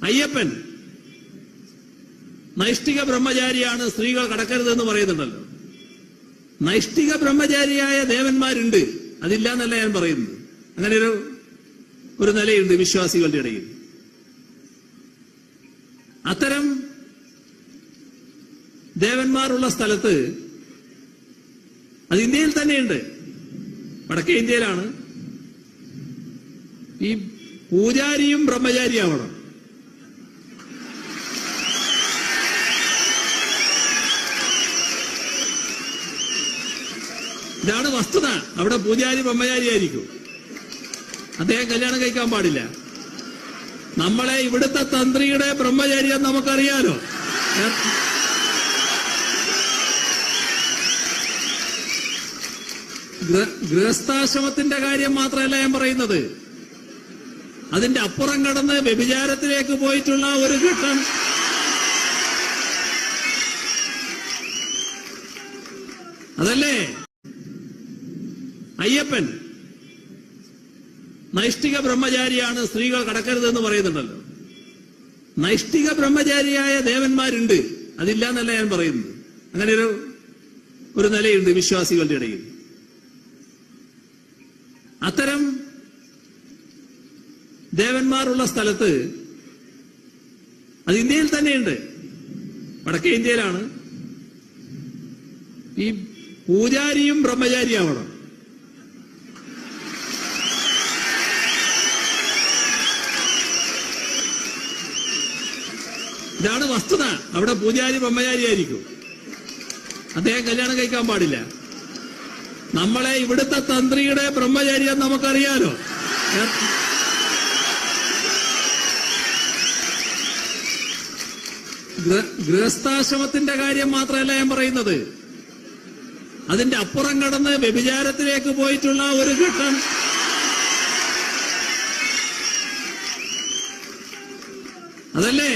അയ്യപ്പൻ നൈഷ്ഠിക ബ്രഹ്മചാരിയാണ്, സ്ത്രീകൾ കടക്കരുതെന്ന് പറയുന്നുണ്ടല്ലോ. നൈഷ്ഠിക ബ്രഹ്മചാരിയായ ദേവന്മാരുണ്ട്, അതില്ല എന്നല്ല ഞാൻ പറയുന്നത്. അങ്ങനെ ഒരു നിലയുണ്ട് വിശ്വാസികളുടെ ഇടയിൽ. അത്തരം ദേവന്മാരുള്ള സ്ഥലത്ത്, അത് ഇന്ത്യയിൽ തന്നെയുണ്ട്, വടക്കേ ഇന്ത്യയിലാണ്. ഈ പൂജാരിയും ബ്രഹ്മചാരിയാവണം. ഇതാണ് വസ്തുത. അവിടെ പൂജാരി ബ്രഹ്മചാരിയായിരിക്കും, അദ്ദേഹം കല്യാണം കഴിക്കാൻ പാടില്ല. നമ്മളെ ഇവിടുത്തെ തന്ത്രിയുടെ ബ്രഹ്മചാര്യം നമുക്കറിയാലോ. ഗൃഹസ്ഥാശ്രമത്തിന്റെ കാര്യം മാത്രമല്ല ഞാൻ പറയുന്നത്, അതിന്റെ അപ്പുറം കടന്ന് വ്യഭിചാരത്തിലേക്ക് പോയിട്ടുള്ള ഒരു ഘട്ടം അതല്ലേ. അയ്യപ്പൻ നൈഷ്ഠിക ബ്രഹ്മചാരിയാണ്, സ്ത്രീകൾ കടക്കരുതെന്ന് പറയുന്നുണ്ടല്ലോ. നൈഷ്ഠിക ബ്രഹ്മചാരിയായ ദേവന്മാരുണ്ട്, അതില്ല എന്നല്ല ഞാൻ പറയുന്നത്. അങ്ങനെ ഒരു നിലയുണ്ട് വിശ്വാസികളുടെ ഇടയിൽ. അത്തരം ദേവന്മാരുള്ള സ്ഥലത്ത്, അത് ഇന്ത്യയിൽ തന്നെയുണ്ട്, വടക്കേ ഇന്ത്യയിലാണ്. ഈ പൂജാരിയും ബ്രഹ്മചാരിയാവണം. ഇതാണ് വസ്തുത. അവിടെ പൂജാരി ബ്രഹ്മചാരിയായിരിക്കും, അദ്ദേഹം കല്യാണം കഴിക്കാൻ പാടില്ല. നമ്മളെ ഇവിടുത്തെ തന്ത്രിയുടെ ബ്രഹ്മചാര്യം നമുക്കറിയാലോ. ഗൃഹസ്ഥാശ്രമത്തിന്റെ കാര്യം മാത്രമല്ല ഞാൻ പറയുന്നത്, അതിന്റെ അപ്പുറം കടന്ന് വ്യഭിചാരത്തിലേക്ക് പോയിട്ടുള്ള ഒരു ഘട്ടം അതല്ലേ.